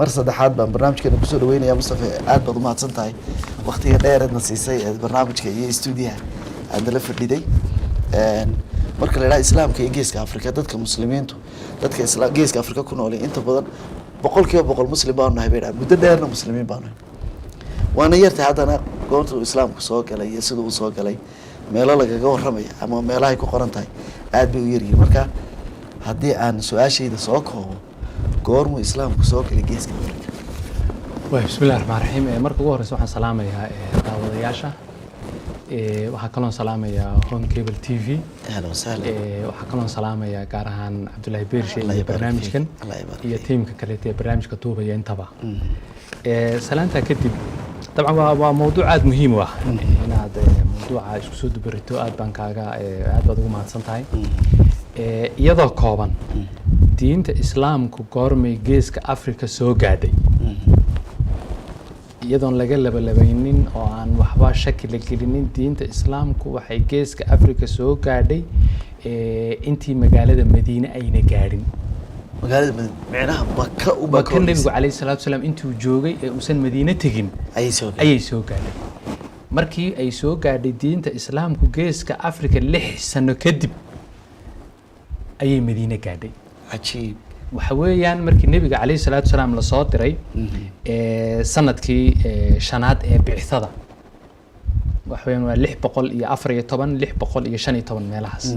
mar saddexaad baan barnaamijkeena kusoo dhaweynayaa Mustafa aad baad u mahadsantahay waqtiga dheer aad nasiisay ee barnaamijka iyo stuudiyaha aad la fadhiday marka la ilaa islaamka iyo geeska Afrika dadka muslimiintu dadka geeska Afrika ku nool inta badan 100% muslim baan nahay beeraa muddo dheerna muslimiin baan nahay waana yartay haddana goorta islaamku soo galay iyo sidoo uu soo galay meelo lagaga waramay ama meelaha ay ku qoran tahay aad bay u yaryihiin marka haddii aan su'aashayda soo koobo goormu islaamku soo galay geeska Afrika bismillaahi rahmaani rahiim marka ugu horeysa waxaan salaamayaa daawadayaasha waxaan kaloo salaamayaa Home Cable TV ahlan wasahlan waxaan kaloo salaamayaa gaar ahaan Cabdullaahi Beershe iyo barnaamijkan iyo tiimka kale ee barnaamijka duubaya intaba salaanta kadib طبعا waa mowduuc aad muhiim ah inaad mowduuca isku soo dubarito aad baan kaaga aad baad ugu mahadsan tahay iyadoo kooban diinta islaamku goormay geeska Afrika soo gaadhay iyadoon laga labalaynin oo aan waxba shaki la gelinin diinta islaamku waxay geeska Afrika soo gaadhay intii magaalada Madiina ayna gaadhin magaalada Madiina Makka u Makka nabigu kaleey salaatu salaam intuu joogay ee uusan Madiina tagin ayay soo gaadhay markii ay soo gaadhay diinta islaamku geeska Afrika 6 sano kadib ayay Madiina gaadhay ajiib waxa weeyaan markii nabiga kaleey salaatu salaam la soo diray sanadkii shanaad ee bixithada waxa weeyaan waa 614 meelahaas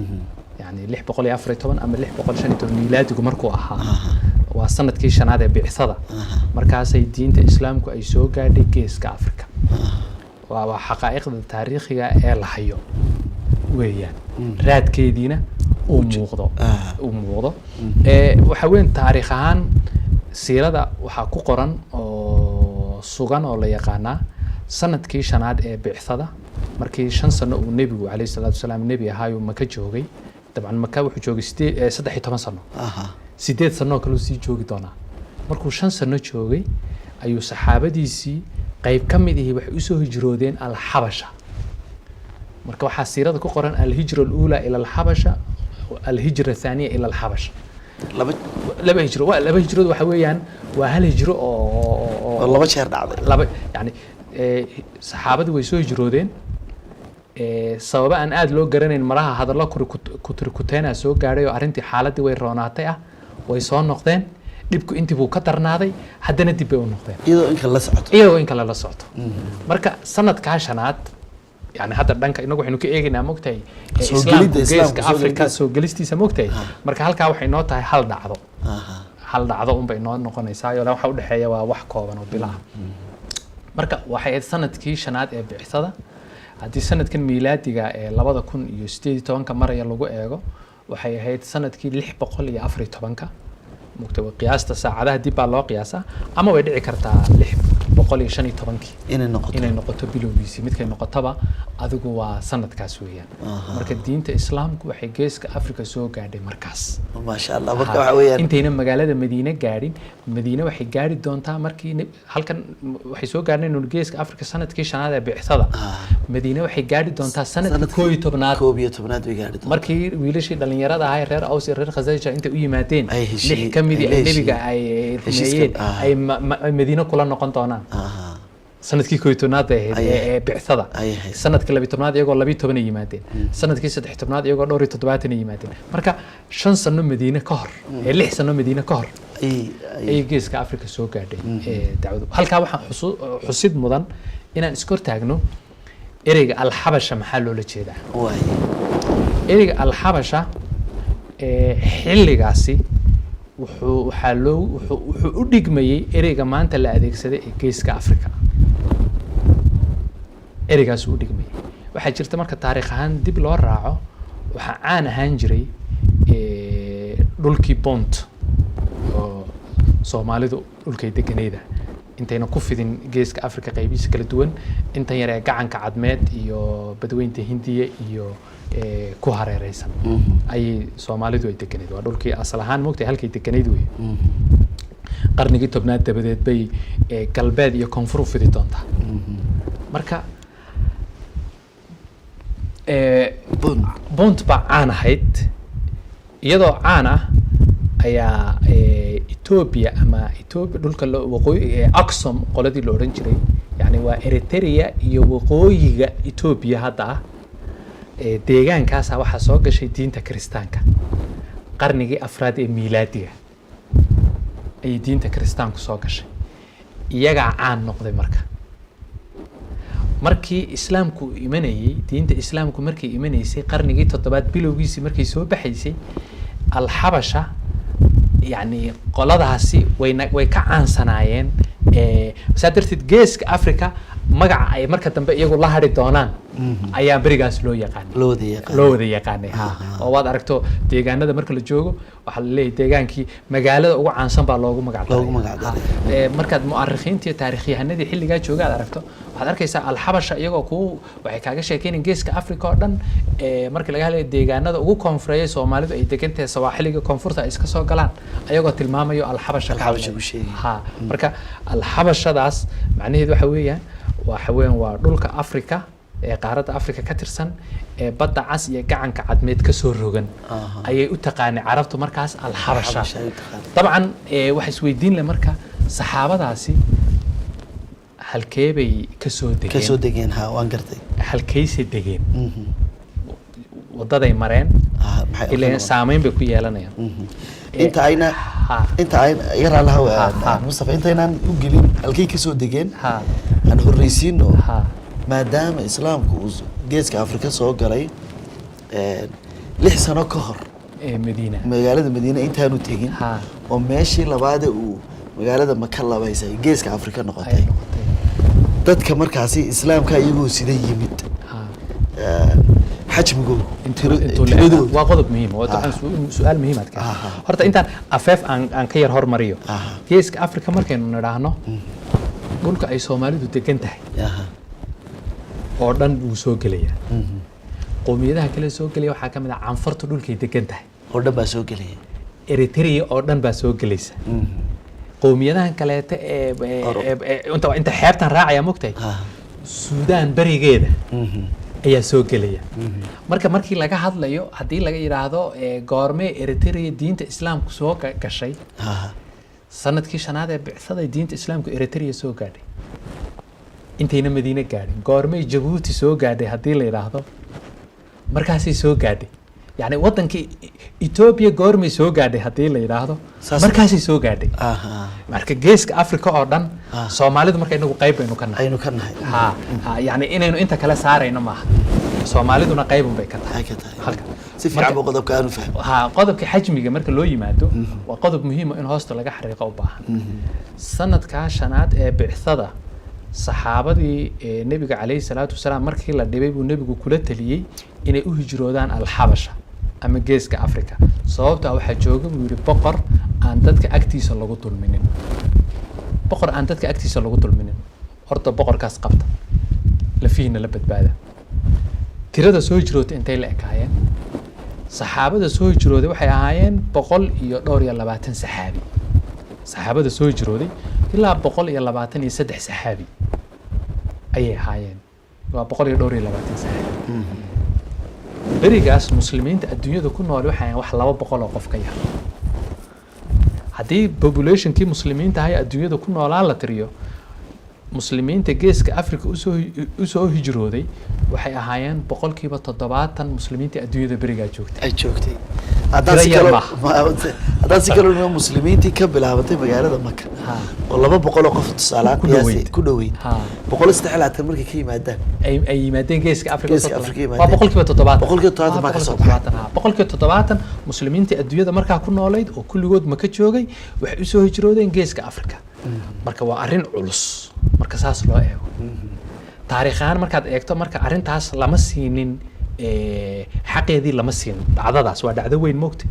يعني 614 أما 615 ميلادي مركو أها وسنة شناد بعثة مركز الدين الإسلام كأي سوق قاعد جيس كأفريقيا وحقائق التاريخية الحيو ويا راد كيدينا وموضة وحوين تاريخان سيرة وحكو قرن سوغان ولا يقانا سنة كي شناد بعثة مركي شن سنة والنبي عليه الصلاة والسلام النبي هايو مكة جوجي طبعا مكة وحو جوجي 16 سنة 8 سنة كلو سي جوجي دونا مركو شن سنة جوجي أيو صحابة ديسي قيب كميدي waxay u soo hijroodeen al-Habasha marka waxa siirada ku qoran al-hijra al-ula ila al-Habasha al-hijra athaniya ila al-Habasha laba hijro waxa weeyaan waa hal hijro oo laba jeer dhacday laba yani saxaabadu way soo hijroodeen sababa aan aad loo garanayn maraha hadallo kuteena soo gaaray oo arintii xaaladii way roonaatay way soo noqdeen dibku intii buu ka darnaaday haddana dib bay u noqdeen iyadoo in kala la socto marka sanadka shanaad yani hadda dhanka inagu waxaynu ka eegaynaa mogtahay islaamka Afrika soo galistiisa mogtahay marka halka waxay noo tahay hal dhacdo un bay noo noqonaysaa iyo waxa u dhaxeeya waa wax kooban oo bilaa marka waxay sanadkii shanaad ee bixithada haddii sanadkan miilaadiga ee 2018 maraya lagu eego waxay ahayd sanadkii 614 مكتوب قياس ساعة دي بالله قياسة أما ودعي كرتا لح بقولي شني طبنكي إن النقطة بلوبيسي مثل النقطة بقى أذوقوا سنة كاسوية مركز دين الإسلام وحجيز كأفريقيا سو قاعد مركز ما شاء الله بقى حويا أنت هنا مجالات المدينة قاعدين مدينة وحي قاعد دونتا مركي هل كان وحي سو قاعدين إنه الجيز كأفريقيا سنة كيش أنا بعثة مدينة وحي قاعد دونتا سنة كوي تبنات بيقاعد مركي ويلشي دلني يراد هاي رير أو سير خزاجة أنت ويا ماتين لح كميدي النبي أي رميين أي مدينة كلها نقطنا سنة كي كويتونات بعثة سنة كلا بيتونات يقول لا بيتوبني يماتين سنة كي سد حتونات يقول دوري تطبعتني يماتين مركا شن سنة مدينة كهر اللي سنة مدينة كهر أي جيس كأفريقيا سو قاعدين تعود هل كوا حسيد مدن إن نسكر تاجنو إرجع الحبشة محله لشيء إرجع الحبشة حل جاسي wuxuu u dhigmayay ereyga maanta la adeegsaday ee geeska Afrika ereygaas u dhigmayay waxa jirta marka taariikh ahaan dib loo raaco waxa aan ahaan jiray dhulkii Pont oo Soomaalidu dhulkay deganeeda intayna ku fidin geeska Afrika qaybihiisa kala duwan inta yar ee gacanka cadmeed iyo badweynta Hindiya iyo ku hareeraysan ay Soomaalidu ay deganeed waa dhulkii asal ahaan moogtay halkay deganeed weey qarnigii 10aad dabadeed bay galbeed iyo koonfur u fidi doontaa marka Pont ba aan ahayd iyadoo aan ah ayaa Ethiopia ama Ethiopia dhulka waqooyi Aksum qoladii la oran jiray yani waa Eritrea iyo waqooyiga Ethiopia hadda ah deegaankaas waxa soo gashay diinta Kiristaanka qarnigii afraad ee miilaadiga ay diinta Kiristaanku soo gashay iyaga caan noqday markii islaamku imanayay diinta islaamku markii imanaysay qarnigii 7aad bilowgiisii markii soo baxaysay al-Habasha yani qoladaasi way ka caansanaayeen sadartid geeska Afrika magaca ay marka dambe iyagu la hari doonaan ayaa barigaas loo wada yaqaanay oo waad aragto deegaanada marka la joogo waxa la leeyahay deegaankii magaalada ugu caansan baa loogu magacdaray markaad mu'arikhiinta iyo taariikhyahanadii xilliga jooga aad aragto waxaad arkaysaa al-Habasha iyagoo waxay kaaga sheekeynayaan geeska Afrika oo dhan marka laga hadlayo deegaanada ugu koonfureeyay Soomaalidu ay degantahay Sawaaxiliga koonfurta ay iska soo galaan ayagoo tilmaamayo al-Habasha marka al-Habashadaas macnaheedu waxa weeyaan waa dhulka Afrika qaaradda Afrika ka tirsan badda cas iyo gacanka cadmeed ka soo rogan ayay u taqaanay carabtu markaas al-Habasha dabcan waxa isweydiin leh marka saxaabadaasi halkee bay ka soo degeen waan gartay halkayse degeen wadaday mareen ilaa saameyn bay ku yeelanayaan inta ayna yara laha Mustafa intaynan u gelin halkay ka soo degeen aan horreysiino maadaama islaamku uu geeska Afrika soo galay 6 sano ka hor magaalada Madiina intaanu tegin oo meeshii labaad uu magaalada Maka labaysay geeska Afrika noqotay dadka markaasi islaamka iyagoo sida yimid حجمه وقضب مهم سؤال مهم هذا هرت أنت أفاف عن كير هور مريو كيسك أفريقيا مركين نراهنه قولك أي سومالي دو تكنته أردن وسوق ليه قومية ده كله سوق ليه وحكم ده عن فرط دول كي تكنته أردن بسوق ليه إريتريا أردن بسوق ليه قومية ده كله أنت حياتنا راعية مكتئ السودان بري جدا ayaa soo galaya markii laga hadlayo hadii laga yiraahdo goorme Eritrea diinta islaamku soo gashay sanadkii shanaad ee bixisada diinta islaamku Eritrea soo gaadhay intayna Madiina gaadhin goorme Djibouti soo gaadhay hadii la yiraahdo markaasay soo gaadhay yani wadankii Ethiopia goorme soo gaadhay hadii la yiraahdo markaasay soo gaadhay marka geeska Afrika oo dhan Soomaalidu markay inagu qayb baynu ka nahay yani inaynu inta kala saarayno ma Soomaaliduna qayb bay ka tahay halka si fiican qodobka aanu fahmo qodobka xajmiga marka loo yimaado waa qodob muhiim ah in hoosta laga xariiqo u baahan sanadka shanaad ee bixisada saxaabadii nabiga kaleey salaatu wasalaam markii la dhibay buu nabigu kula taliyay inay u hijroodaan al-Habasha ama geeska Afrika sababta waxa jooga buu yiri boqor aan dadka agtiisa lagu dulminin horta boqorkaas qabta la fiina la badbaada tirada soo hijrootay intay la ekaayeen saxaabada soo hijrooday waxay ahaayeen 120 saxaabi saxaabada soo hijrooday ilaa 123 saxaabi ayay ahaayeen waa 120 saxaabi berigaas muslimiinta adduunyada ku nool waxaan wax 200 oo qof ka yahay hadii populationkii muslimiinta ay adduunyada ku noolaan la tiriyo muslimiinta geeska Afrika u soo hijrooday waxay ahaayeen 70% muslimiinta adduunyada beriga joogtay haddaan si kale loo muslimiintii ka bilaabatay magaalada Maka oo 200 qof tusaalaan ku dhaweyd 160 markay ka yimaadaan ay yimaadeen geeska Afrika waa 70% muslimiinta adduunyada markaa ku noolayd oo kulligood Maka joogay waxay u soo hijroodeen geeska Afrika marka waa arrin culus marka saas loo eego taariikhan markaad eegto marka arrintaas lama siinin xaqeedii lama siin dhacdadaas waa dhacdo weyn moogtay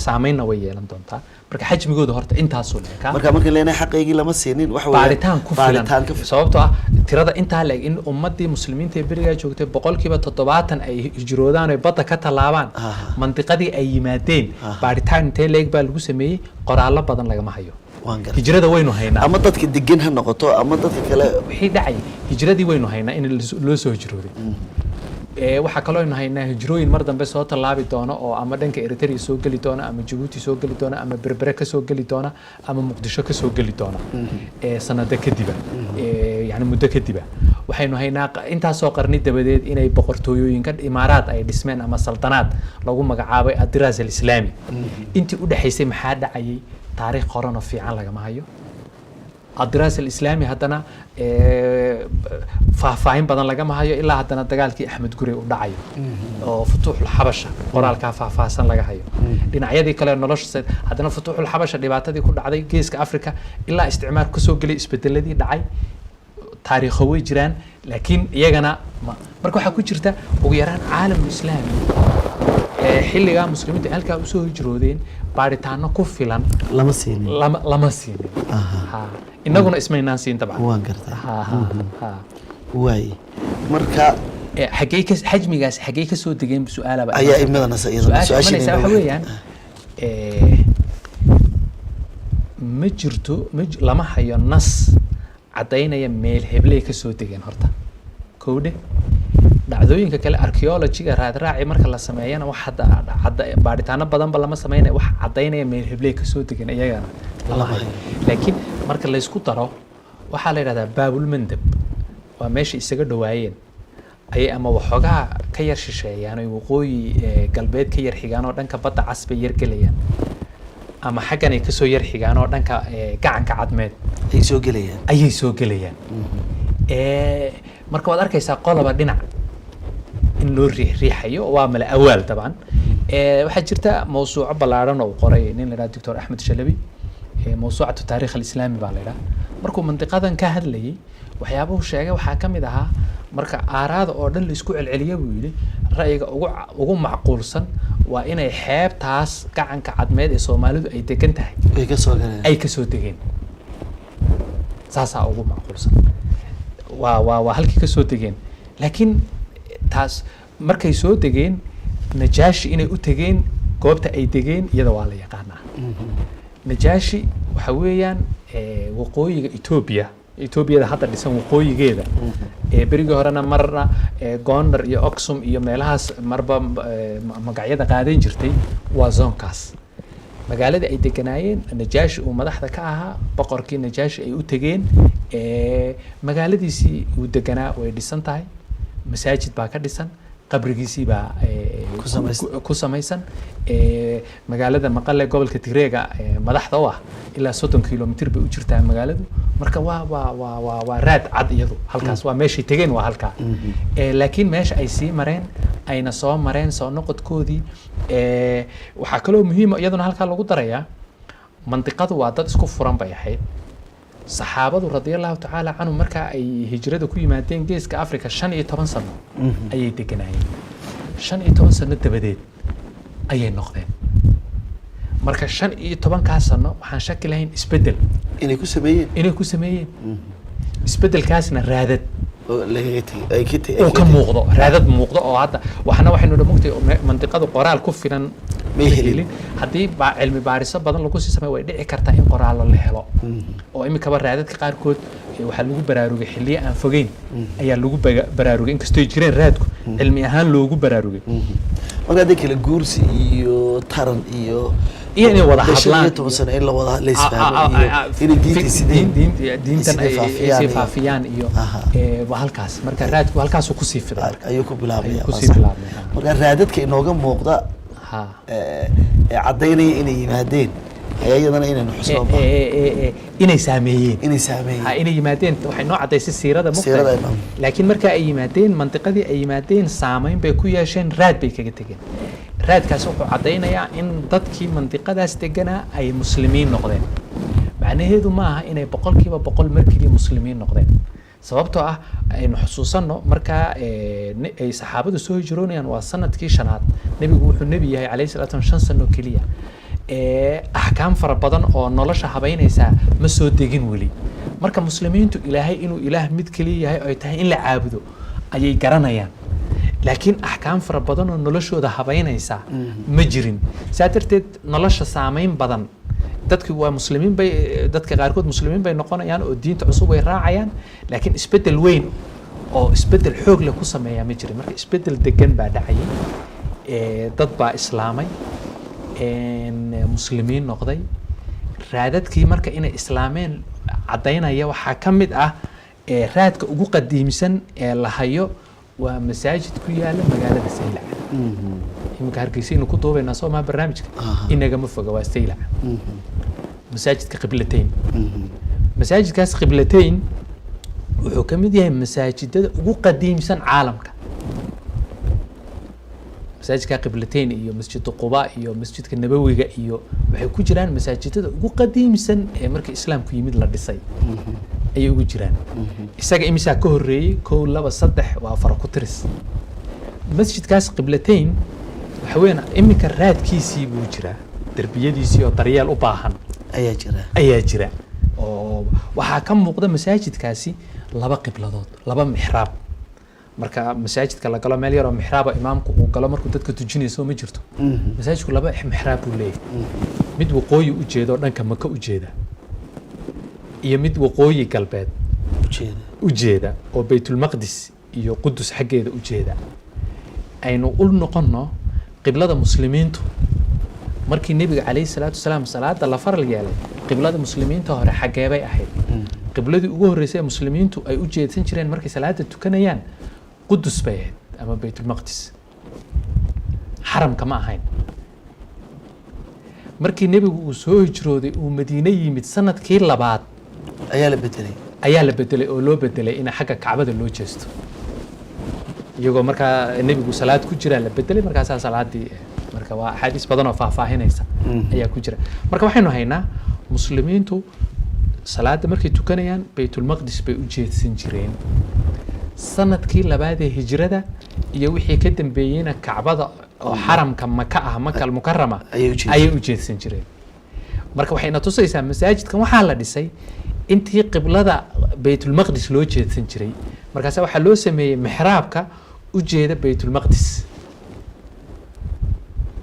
saameynna way yeelan doontaa marka xajmigooda horta intaas oo leeyahay marka leenahay xaqeegii lama siinin wax baaritaan ku filan sababtoo ah tirada inta leeg in ummadii muslimiinta ee beriga joogtay 70% ay hijroodaan oo badda ka talaabaan mantiqadii ay yimaadeen baaritaan intee leeg baa lagu sameeyay qoraallo badan lagama hayo hijrada waynu haynaa ama dadka degan ha noqoto ama dadka kale wixii dhacay hijradii waynu haynaa in loo soo hijrooday waxaa kaloo aynu haynaa hijrooyin mar dambe soo tallaabi doono oo ama dhanka Eritrea soo geli doona ama Djibouti soo geli doona ama Berbera ka soo geli doona ama Muqdisho ka soo geli doona sanado kadib yani muddo kadib waxaynu haynaa intaasoo qarni dabadeed inay boqortooyooyinka imaaraad ay dhismeen ama saltanaad lagu magacaabay ad-Diraasa al-Islaami intii u dhaxaysay maxaa dhacayay taariikh qoran oo fiican lagama hayo ad-Diraasa al-Islaami haddana faahfaahin badan lagama hayo ilaa haddana dagaalkii Axmed Gurey u dhacayo oo Futuuxul Xabasha qoraalka faahfaahsan laga hayo dhinacyadii kale nolosha haddana Futuuxul Xabasha dhibaatadii ku dhacday geeska Afrika ilaa isticmaar ka soo galay isbedeladii dhacay taariikho way jiraan laakiin iyagana marka waxa ku jirta ugu yaraan caalamul islaami xilliga muslimiinta halka u soo hijroodeen baaritaano ku filan lama siinin inaguna ismaynaan siin tabcan waan gartaa way marka xajmigaas xagee ka soo degeen su'aalaba ayaa imadana su'aasha waxa weeyaan ma jirto lama hayo nas cadaynaya meel hebley ka soo degeen horta koodhe dhacdooyinka kale archaeology-ga raadraaci marka la sameeyana wax hadda baaritaano badanba lama sameynaya wax cadaynaya meel hebley ka soo degeen iyagana lama hayo laakiin marka la isku daro waxaa la yiraahdaa baabul mandab waa meesha isaga dhawaayeen ay ama waxoogaa ka yar shisheeyaan oo waqooyi galbeed ka yar xigaan oo dhanka badda cas bay yar gelayaan ama xaggan ay ka soo yar xigaan oo dhanka gacanka cadmeed ayay soo gelayaan marka waad arkaysaa qoloba dhinac in loo riixayo waa mala awaal taban waxaa jirta mawsuuco ballaaran oo qoray nin la yiraahdo Dr. Axmed Shalabi mawsuucatu taariikh al-islaami baa la yiraahdaa markuu mantiqadan ka hadlayay waxyaabahu sheegay waxaa ka mid ahaa marka aaraada oo dhan la isku celceliyo buu yiri ra'yiga ugu macquulsan waa inay xeebtaas gacanka cadmeed ee Soomaalidu ay degan tahay ay ka soo degeen saasa ugu macquulsan waa halkii ka soo degeen laakiin taas markay soo degeen Najaashi inay u tageen goobta ay degeen iyada waa la yaqaanaa Najaashi waxa weeyaan waqooyiga Ethiopia hadda dhisan waqooyigeeda beriga horena marna Gondar iyo Aksum iyo meelahaas marba magacyada qaadan jirtay waa zoonkaas magaalada ay deganaayeen Najaashi uu madaxda ka ahaa boqorkii Najaashi ay u tageen magaaladiisii uu deganaa way dhisan tahay masaajid baa ka dhisan qabrigiisii baa ku samaysan magaalada Maqale gobolka Tigreega madaxda u ah ilaa 30 kilomitir bay u jirtaa magaaladu marka waa raad cad iyadu halkaas waa meeshii tageen waa halka laakiin meesha ay sii mareen ayna soo mareen soo noqodkoodii waxa kale oo muhiim ah iyaduna halka lagu darayaa mantiqadu waa dad isku furan bay ahayd saxaabadu radiyallahu ta'ala anhu marka ay hijrada ku yimaadeen geeska Afrika 15 sano ayay deganaayeen 15 sano dabadeed ayay noqdeen marka 15 ka sano waxaan shaki lahayn isbedel inay ku sameeyeen isbedelkaasna raadad ay ka muuqdo raadad muuqdo oo hadda waxaynu dhamugtay mantiqadu qoraal ku filan mehelin hadii cilmi baariso badan lagu sii sameeyo way dhici kartaa in qoraal la helo oo imika raadadka qaarkood waxa lagu baraarugay xilliye aan fogeyn ayaa lagu baraarugay inkastoo jireen raadku cilmi ahaan loogu baraarugay marka dadka kala guursi iyo taran iyo inay wada hadlaan toban in la wada leesfahmo iyo diintan ay faafiyaan iyo halkaas marka raadku halkaas ku sii fiday ayuu ku bilaabay marka raadadka inooga muuqda cadaynaya inay yimaadeen ayadana inaynu xusooba inay saameeyeen inay yimaadeen waxay noo cadaysay siirada muqtada laakiin marka ay yimaadeen mantiqadii ay yimaadeen saameyn bay ku yeesheen raad bay kaga tageen raadkaas wuxuu cadaynayaa in dadkii mantiqadaas deganaa ay muslimiin noqdeen macnaheedu ma aha inay 100% markii muslimiin noqdeen sababtoo ah aynu xusuusanno marka ay saxaabadu soo hijroonayaan waa sanadkii shanaad nabigu wuxuu nabi yahay calayhi salaatu wa salaam 5 sano kaliya ahkaam fara badan oo nolosha habeynaysa ma soo degin wali marka muslimiintu ilaahay inuu ilaah mid kaliya yahay oo tahay in la caabudo ayay garanayaan laakiin ahkaam fara badan oo noloshooda habeynaysa ma jirin saatirteed nolosha saameyn badan dadku waa muslimiin bay dadka qaarkood muslimiin bay noqonayaan oo diinta cusub ay raacayaan laakiin isbedel weyn oo isbedel xoog leh ku sameeyaa ma jirin. Marka isbedel degan baa dhacayay, dad baa islaamay, muslimiin noqday. raadadkii marka inay islaameen caddaynaya waxaa ka mid ah raadka ugu qadiimsan ee la hayo waa masaajid ku yaala magaalada Saylac. iminka Hargeysa inuu ku duubaynaa soo maa barnaamijka inagama foga waa Saylac. masaajidka Qiblatayn. masaajidkaas Qiblatayn wuxuu ka mid yahay masaajidada ugu qadiimsan caalamka. masaajidka Qiblatayn iyo masjidka Quba iyo masjidka Nabawiga iyo waxay ku jiraan masaajidada ugu qadiimsan ee markii islaamku yimid la dhisay ayay ugu jiraan. isaga imisa ka horeeyay 1 2 3 waa fara ku tiris. masjidkaas Qiblatayn waxa weeyaan iminka raadkiisii buu jiraa, darbiyadiisii oo daryeel u baahan ayaa jira oo waxaa ka muuqda masaajidkaasi 2 qibladood, 2 mixraab. marka masaajidka la galo meel yar oo mixraaba imaamku uu galo markuu dadka tujinayso ma jirto. masaajidku 2 mixraab uu leeyahay, mid waqooyi u jeedo dhanka Maka u jeeda iyo mid waqooyi galbeed u jeeda oo Baytul Maqdis iyo Qudus xaggeeda u jeeda. aynu u noqono qiblada muslimiintu markii nabiga calayhi salaatu wasalaam salaada la faral yeelay, qiblada muslimiinta hore xaggee bay ahayd? qibladii ugu horeysay muslimiintu ay u jeedsan jireen markay salaada tukanayaan Qudus bay ahayd ama Baytul Maqdis, xaramka ma ahayn. markii nabigu uu soo hijrooday uu Madiina yimid sanadkii labaad ayaa la bedelay oo loo bedelay in xagga Kacbada loo jeesto. iyagoo markaa nabigu salaad ku jira la bedelay markaas salaadii marka waa xadiis badan oo faahfaahinaysa ayaa ku jira. marka waxaynu haynaa muslimiintu salaada markay tukanayaan Baytul Maqdis bay u jeedsan jireen. sanadkii labaad ee hijrada iyo wixii ka dambeeyayna Kacbada oo xaramka Maka ah, Maka al-Mukarrama ayay u jeedsan jireen. marka waxayna tusaysaa masaajidkan waxaa la dhisay intii qiblada Baytul Maqdis loo jeedsan jiray. markaas waxaa loo sameeyay mixraabka u jeeda Baytul Maqdis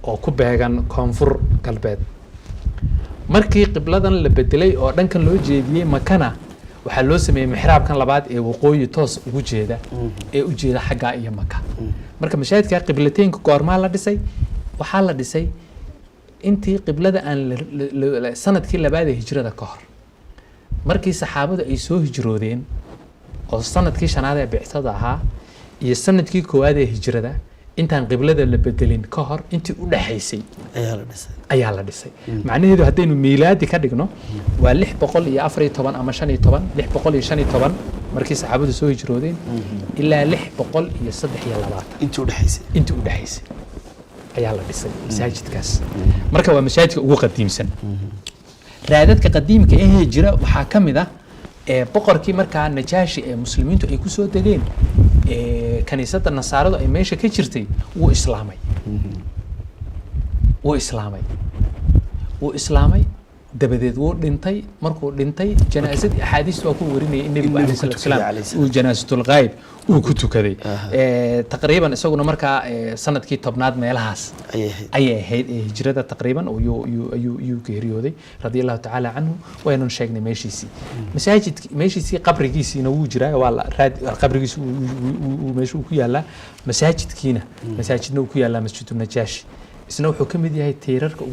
oo ku beegan koonfur galbeed. markii qibladan la bedelay oo dhankan loo jeediyay Makana waxaa loo sameeyay mixraabkan labaad ee waqooyi toos ugu jeeda ee u jeeda xagga iyo Maka. marka masaajidka Qiblataynka goormaa la dhisay? waxaa la dhisay intii qiblada aan sanadkii labaad ee hijrada ka hor, markii saxaabadu ay soo hijroodeen oo sanadkii 5aad ee bictada ahaa iyo sanadkii 1aad ee hijrada intaan qiblada la bedelin ka hor intii u dhaxaysay ayaa la dhisay. macnaheedu haddaynu miilaadi ka dhigno waa 614 ama 15 615 markii saxaabadu soo hijroodeen ilaa 623 intii u dhaxaysay ayaa la dhisay masaajidkaas. marka waa masaajidka ugu qadiimsan. raadadka qadiimka ee jira waxaa ka mid ah boqorkii markaa Najaashi ee muslimiintu ay ku soo degeen kaniisadda Nasaaradu ay meesha ka jirtay wuu islaamay dabadeed wuu dhintay. markuu dhintay janaasadii axaadiis waa ku warinayay in nabigu calayhi salaatu wasalaam uu janaasatul ghaib uu ku tukaday. taqriiban isaguna markaa sanadkii 10aad meelahaas ayay ahayd ee hijrada taqriiban ayuu geeriyooday radiyallahu ta'ala anhu. waynu sheegnay meeshiisii masaajidkii meeshiisii qabrigiisina wuu jiraa, waa qabrigiisu meeshu ku yaala. masaajidna uu ku yaala Masjidun Najaashi. isna wuxuu ka mid yahay tiirarka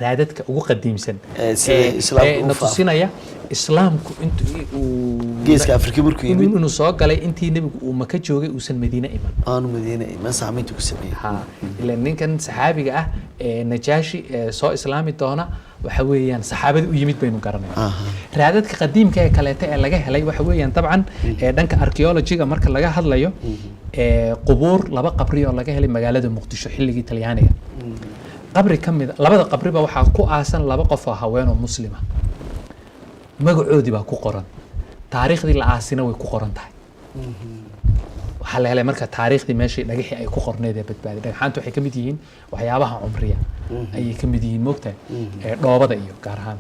raadadka ugu qadiimsan ee tusinaya islaamku intuu geeska Afrika markuu yimid inuu soo galay intii nabigu uu Maka joogay uusan Madiina iman saamaynta ku sameeyay. ilaa ninkan saxaabiga ah ee Najaashi soo islaami doona waxa weeyaan saxaabada u yimid baynu garanaynaa. raadadka qadiimka ee kaleeta ee laga helay waxa weeyaan dabcan dhanka archaeology-ga marka laga hadlayo qubuur 2 qabri oo laga helay magaalada Muqdisho xilligii Talyaaniga. qabri kamid 2 qabriba waxaa ku aasan 2 qof oo haween oo muslima, magacoodii baa ku qoran, taariikhdii la aasina way ku qoran tahay. waxaa la helay marka taariikhdii meeshii dhagaxii ay ku qorneed ee badbaaday. dhagaxaantu waxay ka mid yihiin waxyaabaha cumriya ayay ka mid yihiin moogtahay dhoobada iyo gaar ahaan.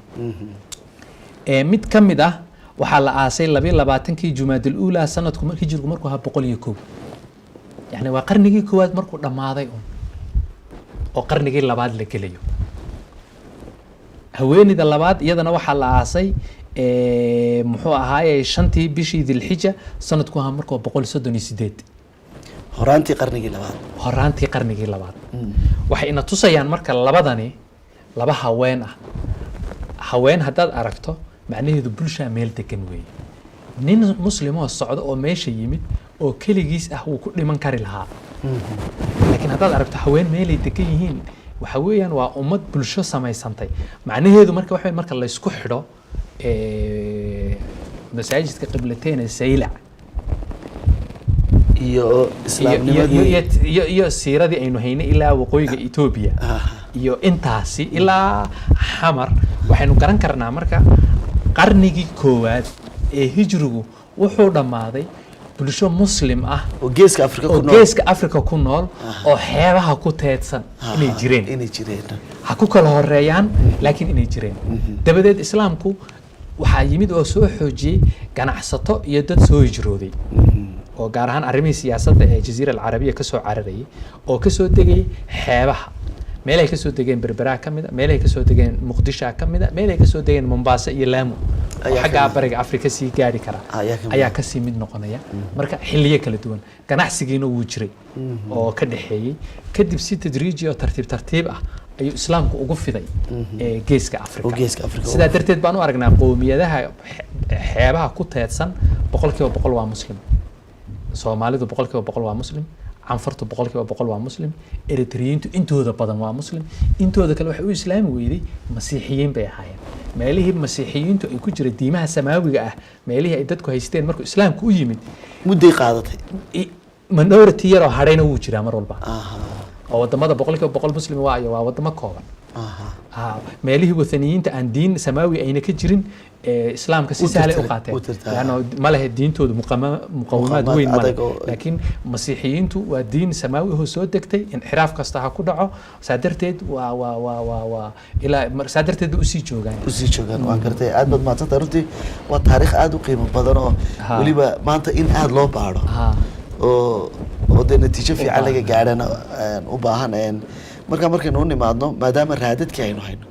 mid ka mid ah waxaa la aasay 22kii Jumaadul Uula sanadku hijrigu markuu ahaa 101. yani waa qarnigii 1aad markuu dhamaaday oo qarnigii 2aad la gelayo. haweenida labaad iyadana waxaa la aasay muxuu ahaaye 5tii bishii Dhulxija sanadku ahaa markuu 138 horaantii qarnigii labaad horaantii qarnigii labaad waxay ina tusayaan marka labadani laba haween ah haween haddaad aragto macnaheedu bulsha meel degan weeye nin muslim oo socdo oo meesha yimid oo keligiis ah wuu ku dhiman kari lahaa laakiin haddaad aragto haween meelay degan yihiin waxa weeyaan waa ummad bulsho samaysantay macnaheedu marka waxa marka la isku xidho masaajidka qiblateena saylac iyo islaamnimadii iyo siiradii aynu haynay ilaa waqooyiga Ethiopia iyo intaasi ilaa xamar waxaynu garan karnaa marka qarnigii koowaad ee hijrigu wuxuu dhamaaday bulsho muslim ah oo geeska Afrika ku nool oo xeebaha ku teedsan inay jireen ha ku kala horeeyaan laakiin inay jireen dabadeed islaamku waxaa yimid oo soo xoojiyay ganacsato iyo dad soo hijrooday oo gaar ahaan arrimihii siyaasadda ee Jasiira al-Carabiya ka soo cararayay oo ka soo degay xeebaha meel ay ka soo degeen Berbera kamid ah meel ay ka soo degeen Muqdisho kamid ah meel ay ka soo degeen Mombasa iyo Lamu xagga bariga Afrika sii gaari kara ayaa ka sii mid noqonaya marka xilliyo kala duwan ganacsigiina wuu jiray oo ka dhaxeeyay kadib si tadriiji oo tartiib ah ayuu islaamku ugu fiday geeska Afrika sida darteed baan u aragnaa qoomiyadaha xeebaha ku teedsan 100% waa muslim Soomaalidu 100% waa muslim canfartu 100% waa muslim Eritreyiintu intooda badan waa muslim intooda kale waxa uu islaami weeyday masiixiyiin bay ahaayeen meelihii masiixiyiintu ay ku jireen diimaha samaawiga ah meelihii ay dadku haysteen markuu islaamku u yimid mudday qaadatay minority yar oo hadhayna wuu jiraa mar walba oo wadamada 100% muslim waa wadamo kooban meelihii wathaniyiinta aan diin samaawi ayna ka jirin islaamka si sahal u qaateen laana ma laha diintoodu muqawamaad weyn ma laakiin masiixiyiintu waa diin samaawi oo soo degtay inxiraaf kasta ha ku dhaco saadarteed waa ila saadarteed u sii joogaan waan gartay aad bad maanta runtii waa taariikh aad u qiimo badan oo waliba maanta in aad loo baaro oo de natiijo fiican laga gaarana u baahan markaynu u nimaadno maadaama raadadkii aynu hayno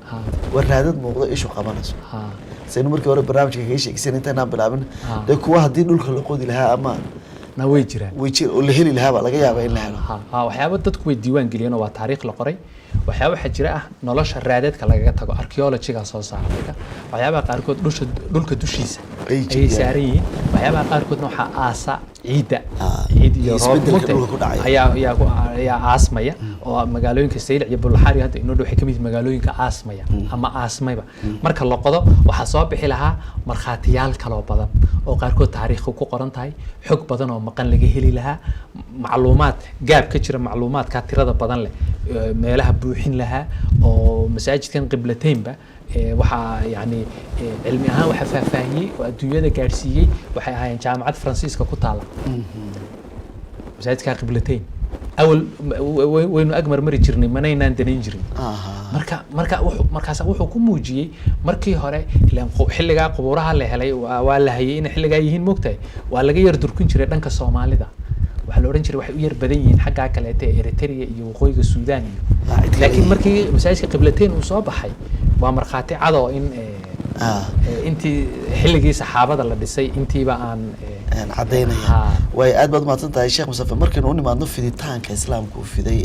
waa raadad muuqdo ishu qabanayso saynu markii hore barnaamijka kaga sheegsan intaanaan bilaabin dee kuwa haddii dhulka la qodi lahaa ama way jiraan oo la heli lahaa baa laga yaabaa in la helo waxyaaba dadku way diiwaan geliyeen oo waa taariikh la qoray waxyaaba waxa jira ah nolosha raadadka lagaga tago archaeology-ga soo saaray waxyaabaha qaarkood dhulka dushiisa ay saaran yihiin waxyaabaha qaarkoodna waxaa aasa ciid iyo roob ayaa aasmaya oo magaalooyinka Saylac iyo Bulxaari hadda inoo waxay kamid magaalooyinka aasmaya ama aasmayba marka la qodo waxa soo bixi lahaa markhaatiyaal kala badan oo qaarkood taariikhku ku qoran tahay xog badan oo maqan laga heli lahaa macluumaad gaab ka jira macluumaadka tirada badan leh meelaha buuxin lahaa oo masaajidkan qiblateynba waxa yani cilmi ahaan waxa faahfaahiyay oo adduunyada gaarsiiyay waxay ahaayeen jaamacad Faransiiska ku taala masaajidka qiblateyn أول وين أجمر مري جرني منين عندنا نجري markaas wuxuu ku muujiyay markii hore ilaan xilliga qubuuraha la helay waa la hayay in xilliga yihiin moogtay waa laga yar durkin jiray dhanka Soomaalida waxa la oran jiray waxay u yar badan yihiin xagga kale ee Eritrea iyo waqooyiga Suudaan laakiin markii masaajidka qiblateyn uu soo baxay waa markhaati cad oo in intii xilligii saxaabada la dhisay intiiba aan cadeynaya way aad baad maadsan tahay Sheekh Mustafa markaynu u nimaadno fiditaanka islaamku u fiday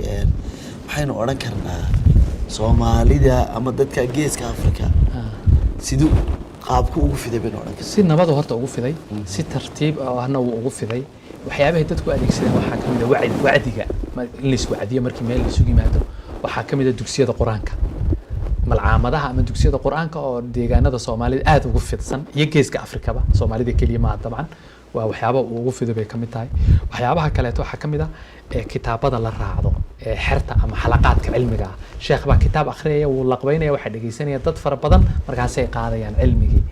waxaynu oran karnaa Soomaalida ama dadka geeska Afrika sidoo qaabku ugu fiday baynu oran karnaa si nabad horta ugu fiday si tartiib ahna uu ugu fiday waxyaabaha dadku adeegsadaan waxa kamid ah wacdiga in la isku wacdiyo markii meel la isugu yimaado waxa kamid ah dugsiyada Quraanka malcaamadaha ama dugsiyada Quraanka oo deegaanada Soomaalida aad ugu fidsan iyo geeska Afrikaba Soomaalida kaliya ma taban waa waxyaabo ugu fiday bay kamid tahay waxyaabaha kale waxa kamid ah kitaabada la raacdo xirta ama xalaqaadka cilmiga sheekh baa kitaab akhriyay oo laqabeynaya waxa dhageysanaya dad fara badan markaas ay qaadayaan cilmigii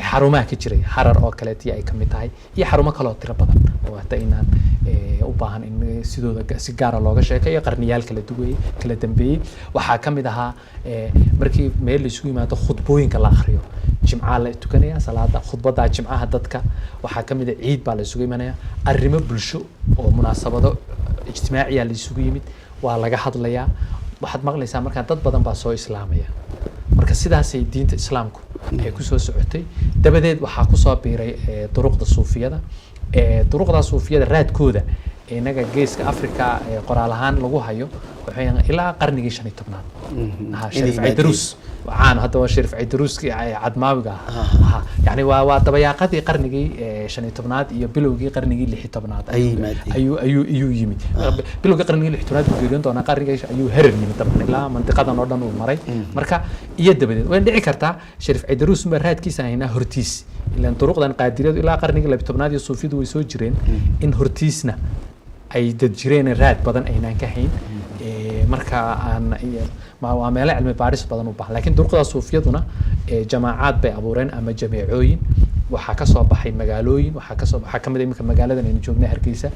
xarumaha ka jiray harar oo kale tii ay kamid tahay iyo xarumo kale oo tiro badan oo hata inaan u baahan in sidooda si gaar ah looga sheekeeyo qarniyaal kala dambeeyay waxa kamid ahaa markii meel la isugu yimaado khudbooyinka la akhriyo jimcaha la tukanaya salaada khudbada jimcaha dadka waxa kamid ah ciid baa la isugu imanaya arrimo bulsho oo munaasabado ijtimaaciya la isugu yimid waa laga hadlayaa waxaad maqlaysaa marka dad badan baa soo islaamaya marka sidaas ay diinta islaamku ay ku soo socotay dabadeed waxaa ku soo biiray duruqda suufiyada duruqda suufiyada raadkooda inaga geeska Afrika qoraal ahaan lagu hayo waxay ilaa qarnigii 15aad Sharif Ciidruus عان هذا هو شريف عيدروس عدماوي يعني ودبياقتي قرنجي شن تبنات يبلوجي قرنجي اللي حتبنات أيو يمي بلوجي قرنجي اللي حتبنات بيقولون ده أنا قرنجي أيو هرني طبعا لا منطقة نوردن ومري مركا يد بدي وين دعي كرتا شريف عيدروس مرهات كيسا هنا هرتيس لأن طرق ده قادرة إلى قرنجي اللي بتبنات يصوفيد ويسوجرين إن هرتيسنا أي تجرين الراد بدن أينا كحين marka aan waa meel cilmi baaris badan u baahan laakiin durqada suufiyaduna jamaacad bay abuureen ama jameecooyin waxa ka soo baxay magaalooyin waxa kamid ah imika magaaladan aynu joognay Hargeysa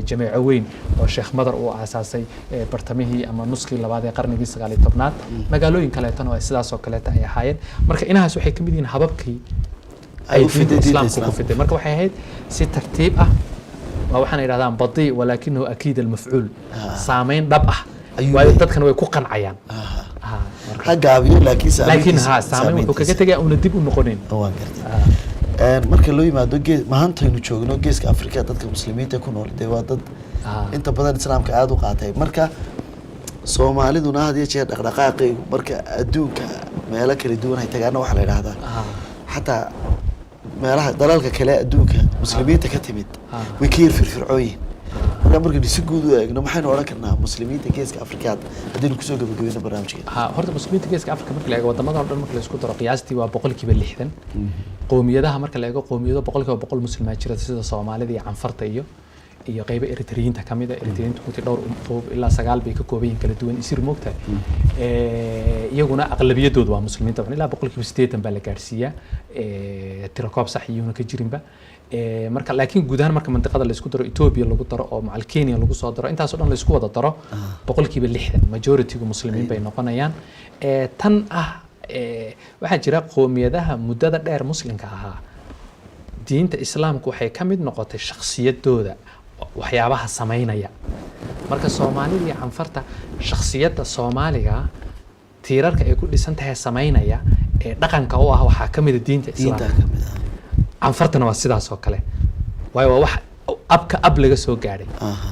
jameeco weyn oo Sheekh Madar uu aasaasay bartamihii ama nuskii labaad ee qarnigii 19aad magaalooyin kale tan oo sidaas oo kale ay ahaayeen marka inahaas waxay kamid yihiin hababkii ay islaamku ku fiday marka waxay ahayd si tartiib ah waxaan yiraahdaan badi walaakinahu akiid al-maf'ul saameyn dhab ah way dadkan way ku qancayaan gaabiyo laakiin saameyn wuxuu kaga tagay una dib u noqonin marka loo yimaado maanta aynu joogno geeska Afrika dadka muslimiinta ku nool waa dad inta badan islaamka aad u qaatay marka Soomaaliduna hadii jeer dhaqdhaqaaqay marka adduunka meelo kala duwan ay tagaan waxa la yiraahdaa hatta meelaha dalalka kale adduunka muslimiinta ka timid way ka firfircooyin marka si guud u eegno maxaynu oran karnaa muslimiinta geeska Afrika hadii ku soo gabagabeyno barnaamijka horta muslimiinta geeska Afrika marka la eego wadamada oo dhan marka la isku daro qiyaastii waa 60% qoomiyadaha marka la eego qoomiyado 100% muslimiin jira sida Soomaalida iyo Canfarta iyo qaybo Eritreyiinta kamida Eritreyiintu ku dhowr ilaa 9 bay ka kooban kala duwan isir moogta iyaguna aqlabiyadoodu waa muslimiinta ilaa 80% baa la gaarsiiyaa tirakoob sax iyuna ka jirinba marka laakiin guud ahaan marka mantiqada la isku daro Ethiopia lagu daro oo macal Kenya lagu soo daro intaas oo dhan la isku wada daro 60% majority-gu muslimiin bay noqonayaan tan waxa jira qoomiyadaha muddada dheer muslimka ahaa diinta islaamku waxay ka mid noqotay shakhsiyadooda waxyaabaha sameynaya marka Soomaalida iyo Canfarta shakhsiyadda Soomaaliga tiirarka ay ku dhisan tahay sameynaya dhaqanka oo ah waxa kamid ah diinta islaamka Canfartana waa sidaas oo kale waayo wax abka ab laga soo gaaray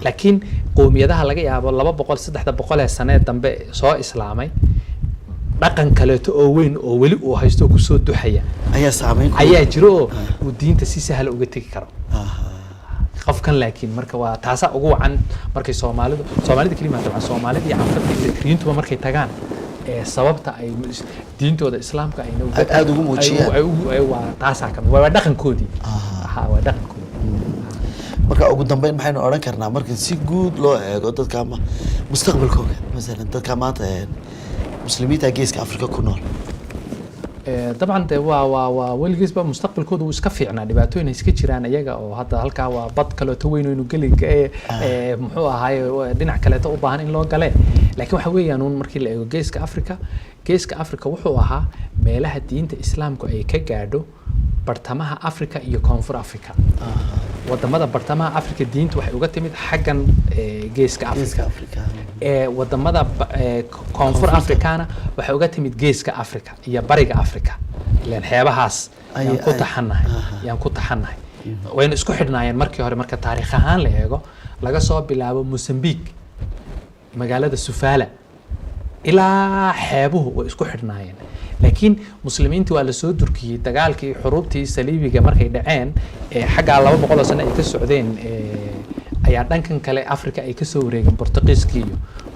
laakiin qoomiyadaha laga yaabo 200 300 sano dambe soo islaamay dhaqan kale oo weyn oo wali uu haysto ku soo duxaya ayaa jiro oo diinta si sahal uga tagi karo qofkan laakiin marka waa taasa ugu wacan markay Soomaalida kalimaad waa Soomaalida iyo Canfarta Eritreyiintu markay tagaan sababta ay diintooda islaamka ayna aad ugu muujiyaan ay waa taasa kamid waa dhaqankoodii waa dhaqankoodii marka ugu dambeyn maxaynu oran karnaa marka si guud loo eego dadka mustaqbalkooda mesela dadka maanta muslimiinta geeska Afrika ku nool طبعا waa weligiis ba mustaqbalkoodu iska fiicnaa dhibaatooyin iska jiraan iyaga oo hadda halka waa bad kale oo weyn inuu galiga muxuu ahaay dhinac kale u baahan in loo gale laakiin waxa weeyaan markii la eego geeska Afrika wuxuu ahaa meelaha diinta islaamku ay ka gaadho bartamaha Afrika iyo koonfur Afrika wadamada bartamaha Afrika diintu waxay uga timid xaggan geeska Afrika wadamada koonfur Afrikana waxay uga timid geeska Afrika iyo bariga Afrika ilaan xeebahaas yaan ku taxanahay wayna isku xidhnaayeen markii hore marka taariikh ahaan la eego laga soo bilaabo Mozambique magaalada Sofala ilaa xeebuhu way isku xidhnaayeen laakiin muslimiintu waa la soo durkiyay dagaalkii xuruubtii saliibiga markay dhaceen xagga 200 sano ay ka socdeen ayaa dhankan kale Afrika ay ka soo wareegeen Portugiiskii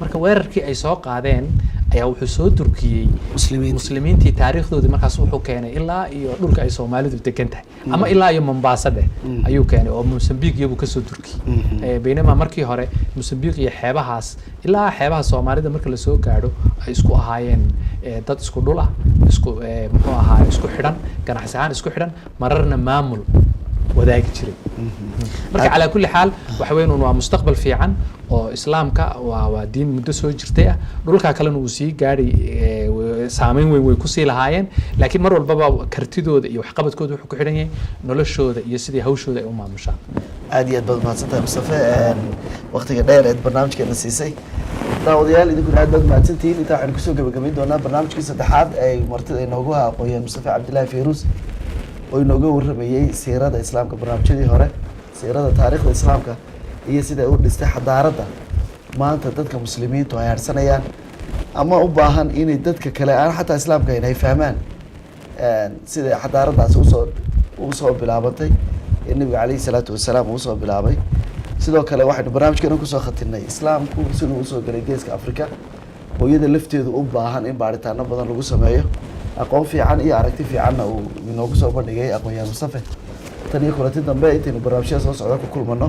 marka weerarkii ay soo qaadeen ayaa wuxuu soo durkiyay muslimiintii taariikhdoodii markaas wuxuu keenay ilaa iyo dhulka ay Soomaalidu degan tahay ama ilaa iyo Mombasa ayuu keenay oo Mozambique iyagu ka soo durkiyay baynama markii hore Mozambique iyo xeebahaas ilaa xeebaha Soomaalida marka la soo gaadho ay isku ahaayeen dad isku dhul ah isku muxuu ahaa isku xidhan ganacsi ahaan isku xidhan mararna maamul wadaagi jiray marka ala kulli xaal waxa weyn waa mustaqbal fiican oo islaamka waa diin muddo soo jirtay dhulka kale uu sii gaari saameyn weyn way ku sii lahaayeen laakiin mar walba kartidooda iyo waxqabadkooda wuxuu ku xidhan yahay noloshooda iyo sidii hawshooda ay u maamushaan aad iyo aad baad mahadsantahay Mustafa waqtiga dheer ee barnaamijkeena siisay daawadayaal idinkuna aad baad mahadsantihiin intaa waxaynu kusoo gabagabayn doonaa barnaamijkii saddexaad ee martida inoogu aqoonyahan Mustafa Cabdilaahi Fayruus oo inooga warramayay siirada islaamka barnaamijyadii hore siirada taariikhda islaamka iyo sida ay u dhistay xadaaradda maanta dadka muslimiintu ay harsanayaan ama u baahan inay dadka kale aan xataa islaamka ay fahmaan sida xadaaraddaasi usoo bilaabatay ee nabiga calayhi salaatu wasalaam uu soo bilaabay sidoo kale waxaynu barnaamijkeena kusoo khatinay islaamku siduu usoo galay geeska afrika hooyada lafteedu u baahan in baaritaano badan lagu sameeyo aqoon fiican iyo aragti fiicanna uu inoogu soo bandhigay aqoonyahan Mustafa tan iyo kulanti dambe intaynu barnaamijyada soo socda ku kulmano